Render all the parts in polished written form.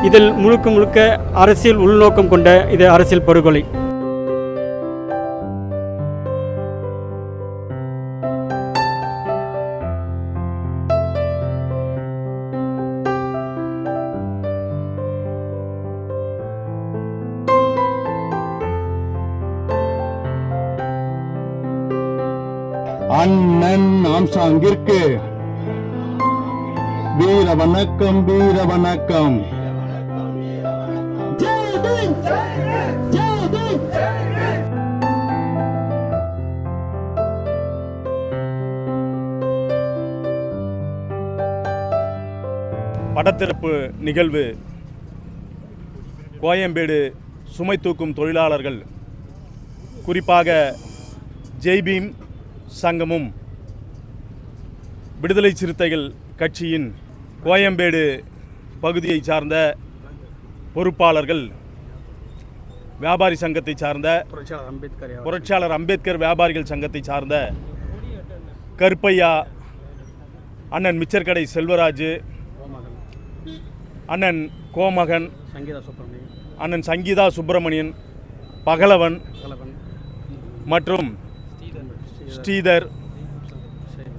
இதில் முழுக்க முழுக்க அரசியல் உள்நோக்கம் கொண்ட இது அரசியல் படுகொலை. அண்ணன் ஆம்ஸ்ட்ராங்கிற்கு வீர வணக்கம், வீர வணக்கம். படத்திறப்பு நிகழ்வு கோயம்பேடு சுமை தூக்கும் தொழிலாளர்கள், குறிப்பாக ஜெய்பீம் சங்கமும் விடுதலை சிறுத்தைகள் கட்சியின் கோயம்பேடு பகுதியை சார்ந்த பொறுப்பாளர்கள், வியாபாரி சங்கத்தை சார்ந்த புரட்சியாளர் அம்பேத்கர் வியாபாரிகள் சங்கத்தை சார்ந்த கருப்பையா, அண்ணன் மிச்சர்கடை செல்வராஜ், அண்ணன் கோமகன், அண்ணன் சங்கீதா சுப்பிரமணியன், பகலவன் மற்றும் ஸ்ரீதர்,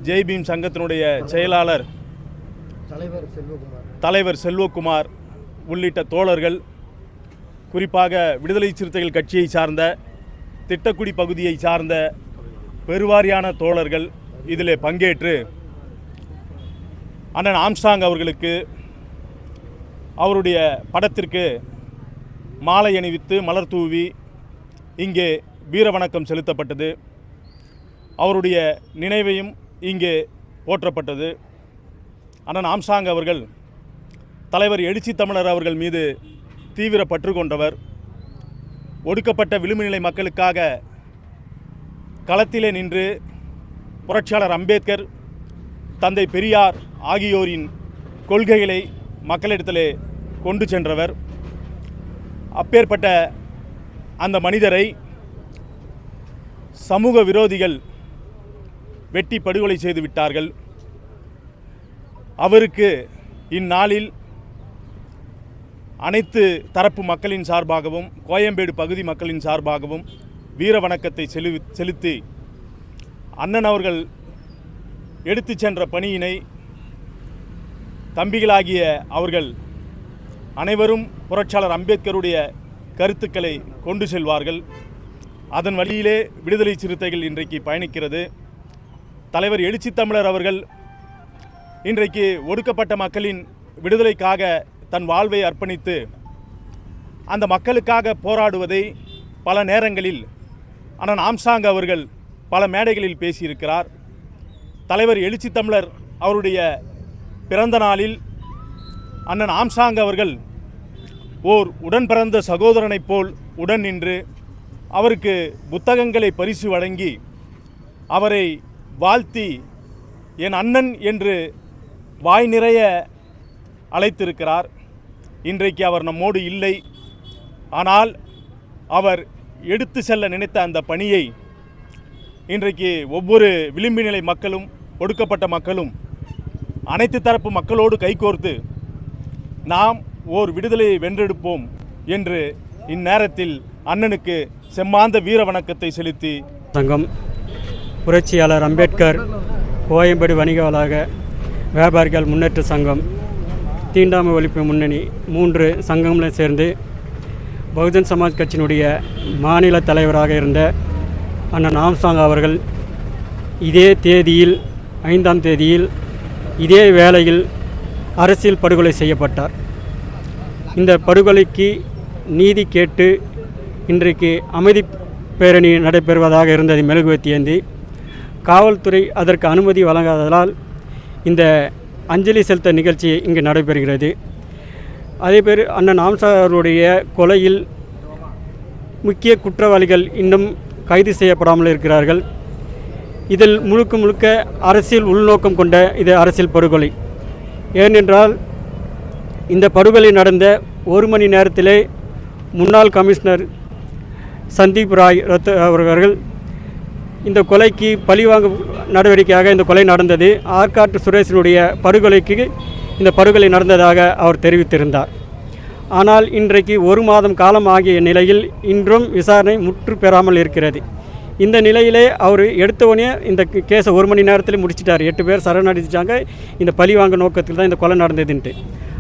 ஜெய்பீம் சங்கத்தினுடைய செயலாளர் தலைவர் செல்வகுமார் உள்ளிட்ட தோழர்கள், குறிப்பாக விடுதலை சிறுத்தைகள் கட்சியை சார்ந்த திட்டக்குடி பகுதியை சார்ந்த பெருவாரியான தோழர்கள் இதில் பங்கேற்று அண்ணன் ஆம்ஸ்ட்ராங் அவர்களுக்கு அவருடைய படத்திற்கு மாலை அணிவித்து மலர் தூவி இங்கே வீர வணக்கம் செலுத்தப்பட்டது. அவருடைய நினைவையும் இங்கே போற்றப்பட்டது. அண்ணன் ஆம்ஸ்ட்ராங் அவர்கள் தலைவர் எழுச்சி தமிழர் அவர்கள் மீது தீவிர பற்று கொண்டவர். ஒடுக்கப்பட்ட விளிம்புநிலை மக்களுக்காக களத்திலே நின்று புரட்சியாளர் அம்பேத்கர், தந்தை பெரியார் ஆகியோரின் கொள்கைகளை மக்களிடத்திலே கொண்டு சென்றவர். அப்பேற்பட்ட அந்த மனிதரை சமூக விரோதிகள் வெட்டி படுகொலை செய்து விட்டார்கள். அவருக்கு இந்நாளில் அனைத்து தரப்பு மக்களின் சார்பாகவும் கோயம்பேடு பகுதி மக்களின் சார்பாகவும் வீர வணக்கத்தை செலுத்தி அண்ணன் அவர்கள் எடுத்து சென்ற பணியினை தம்பிகளாகிய அவர்கள் அனைவரும் புரட்சியாளர் அம்பேத்கருடைய கருத்துக்களை கொண்டு செல்வார்கள். அதன் வழியிலே விடுதலை சிறுத்தைகள் இன்றைக்கு பயணிக்கிறது. தலைவர் எழுச்சி தமிழர் அவர்கள் இன்றைக்கு ஒடுக்கப்பட்ட மக்களின் விடுதலைக்காக தன் வாழ்வை அர்ப்பணித்து அந்த மக்களுக்காக போராடுவதை பல நேரங்களில் அண்ணன் ஆம்ஸ்ட்ராங் அவர்கள் பல மேடைகளில் பேசியிருக்கிறார். தலைவர் எழுச்சி தமிழர் அவருடைய பிறந்த நாளில் அண்ணன் ஆம்ஸ்ட்ராங் அவர்கள் ஓர் உடன் பிறந்த சகோதரனைப் போல் உடன் நின்று அவருக்கு புத்தகங்களை பரிசு வழங்கி அவரை வாழ்த்தி என் அண்ணன் என்று வாய் நிறைய அழைத்திருக்கிறார். இன்றைக்கு அவர் நம்மோடு இல்லை. ஆனால் அவர் எடுத்து செல்ல நினைத்த அந்த பணியை இன்றைக்கு ஒவ்வொரு விளிம்பு நிலை மக்களும், ஒடுக்கப்பட்ட மக்களும், அனைத்து தரப்பு மக்களோடு கைகோர்த்து நாம் ஓர் விடுதலையை வென்றெடுப்போம் என்று இந்நேரத்தில் அண்ணனுக்கு செம்மாந்த வீர வணக்கத்தை செலுத்தி சங்கம், புரட்சியாளர் அம்பேத்கர் கோயம்பேடு வணிக வளாக வியாபாரிகள் முன்னேற்ற சங்கம், தீண்டாமை ஒழிப்பு முன்னணி 3 சங்கங்களும் சேர்ந்து பகுஜன் சமாஜ் கட்சியினுடைய மாநில தலைவராக இருந்த அண்ணன் ஆம்ஸ்ட்ராங் அவர்கள் இதே தேதியில் 5ஆம் தேதியில் இதே வேளையில் அரசியல் படுகொலை செய்யப்பட்டார். இந்த படுகொலைக்கு நீதி கேட்டு இன்றைக்கு அமைதி பேரணி நடைபெறுவதாக இருந்ததை மெழுகுவர்த்தி ஏந்தி காவல்துறை அதற்கு அனுமதி வழங்காததால் இந்த அஞ்சலி செலுத்த நிகழ்ச்சி இங்கு நடைபெறுகிறது. அதேபோல் அண்ணன் ஆம்ஸ்ட்ராங் அவருடைய கொலையில் முக்கிய குற்றவாளிகள் இன்னும் கைது செய்யப்படாமல் இருக்கிறார்கள். இதில் முழுக்க முழுக்க அரசியல் உள்நோக்கம் கொண்ட இது அரசியல் படுகொலை. ஏனென்றால் இந்த படுகொலை நடந்த 1 மணி நேரத்திலே முன்னாள் கமிஷனர் சந்தீப் ராய் அவர்கள் இந்த கொலைக்கு பழிவாங்கும் நடவடிக்கையாக இந்த கொலை நடந்தது. ஆற்காட்டு சுரேஷனுடைய படுகொலைக்கு இந்த படுகொலை நடந்ததாக அவர் தெரிவித்திருந்தார். ஆனால் இன்றைக்கு 1 மாதம் காலம் ஆகிய நிலையில் இன்றும் விசாரணை முற்று பெறாமல் இருக்கிறது. இந்த நிலையிலே அவர் எடுத்தவொடனே இந்த கேஸை 1 மணி நேரத்தில் முடிச்சிட்டார். 8 பேர் சரணடைஞ்சிட்டாங்க. இந்த பழி வாங்க நோக்கத்தில் தான் இந்த கொலை நடந்ததுன்ட்டு.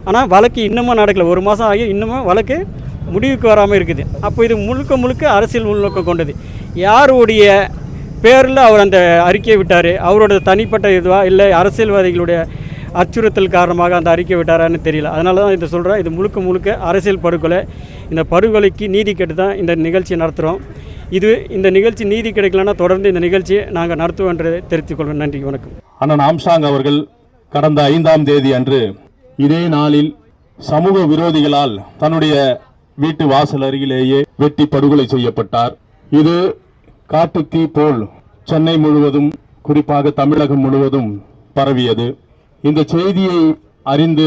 ஆனால் வழக்கு இன்னமும் நடக்கலை. 1 மாதம் ஆகி இன்னமும் வழக்கு முடிவுக்கு வராமல் இருக்குது. அப்போ இது முழுக்க அரசியல் உள்நோக்கம் கொண்டது. யாருடைய பேரில் அவர் அந்த அறிக்கையை விட்டார்? அவரோட தனிப்பட்ட இதுவா இல்லை அரசியல்வாதிகளுடைய அச்சுறுத்தல் காரணமாக அந்த அறிக்கை விட்டாரான்னு தெரியல. அதனால தான் இதை சொல்கிறேன். இது முழுக்க அரசியல் படுகொலை. இந்த படுகொலைக்கு நீதி கேட்டு தான் இந்த நிகழ்ச்சியை நடத்துகிறோம். இந்த நிகழ்ச்சி நீதி கிடைக்கலன்னா தொடர்ந்து இந்த நிகழ்ச்சியை நாங்கள் நடத்துவோம் என்று தெரிவித்துக் கொள்வோம். நன்றி, வணக்கம். அண்ணன் ஆம்ஸ்ட்ராங் அவர்கள் கடந்த 5ஆம் தேதி அன்று இதே நாளில் சமூக விரோதிகளால் தன்னுடைய வீட்டு வாசல் அருகிலேயே வெட்டி படுகொலை செய்யப்பட்டார். இது காட்டுத்தீ போல் சென்னை முழுவதும், குறிப்பாக தமிழகம் முழுவதும் பரவியது. இந்த செய்தியை அறிந்து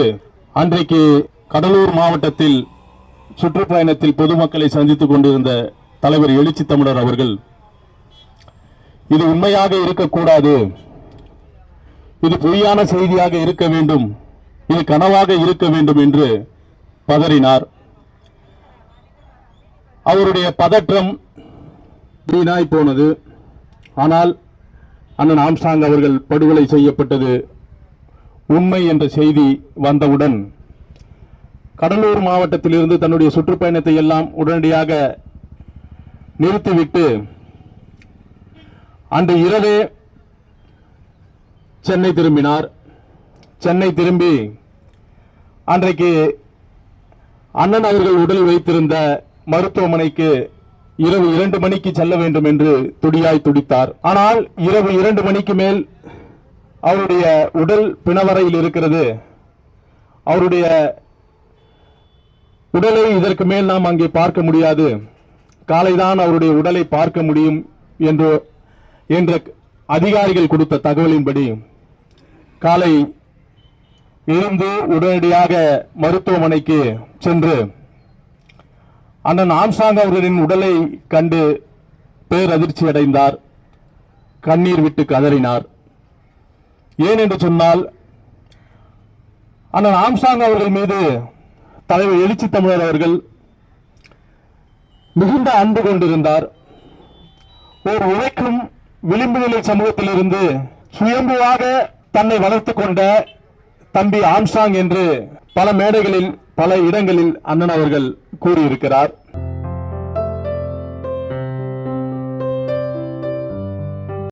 அன்றைக்கு கடலூர் மாவட்டத்தில் சுற்றுப்பயணத்தில் பொதுமக்களை சந்தித்துக் கொண்டிருந்த தலைவர் எழுச்சி தமிழர் அவர்கள், இது உண்மையாக இருக்கக்கூடாது, இது பொய்யான செய்தியாக இருக்க வேண்டும், இது கனவாக இருக்க வேண்டும் என்று பதறினார். அவருடைய பதற்றம் வீணாய் போனது. ஆனால் அண்ணன் ஆம்ஸ்ட்ராங் அவர்கள் படுகொலை செய்யப்பட்டது உண்மை என்ற செய்தி வந்தவுடன் கடலூர் மாவட்டத்திலிருந்து தன்னுடைய சுற்றுப்பயணத்தை எல்லாம் உடனடியாக நிறுத்திவிட்டு அன்று இரவே சென்னை திரும்பினார். சென்னை திரும்பி அன்றைக்கு அண்ணன் அவர்கள் உடல் வைத்திருந்த மருத்துவமனைக்கு இரவு 2 மணிக்கு செல்ல வேண்டும் என்று துடியாய் துடித்தார். ஆனால் இரவு 2 மணிக்கு மேல் அவருடைய உடல் பிணவரையில் இருக்கிறது. அவருடைய உடலை இதற்கு மேல் நாம் அங்கே பார்க்க முடியாது, காலைதான் அவருடைய உடலை பார்க்க முடியும் என்ற அதிகாரிகள் கொடுத்த தகவலின்படி காலை எழுந்து உடனடியாக மருத்துவமனைக்கு சென்று அண்ணன் ஆம்ஸ்ட்ராங் அவர்களின் உடலை கண்டு பேரதிர்ச்சி அடைந்தார். கண்ணீர் விட்டு கதறினார். ஏன் என்று சொன்னால், அண்ணன் ஆம்ஸ்ட்ராங் அவர்கள் மீது தலைவர் எழுச்சி தமிழர் அவர்கள் மிகுந்த அன்பு கொண்டிருந்தார். ஒரு உழைக்கும் விளிம்பு நிலை சமூகத்திலிருந்து சுயம்புவாக தன்னை வளர்த்துக் கொண்ட தம்பி ஆம்ஸ்ட்ராங் என்று பல மேடைகளில் பல இடங்களில் அண்ணன் அவர்கள் கூறியிருக்கிறார்.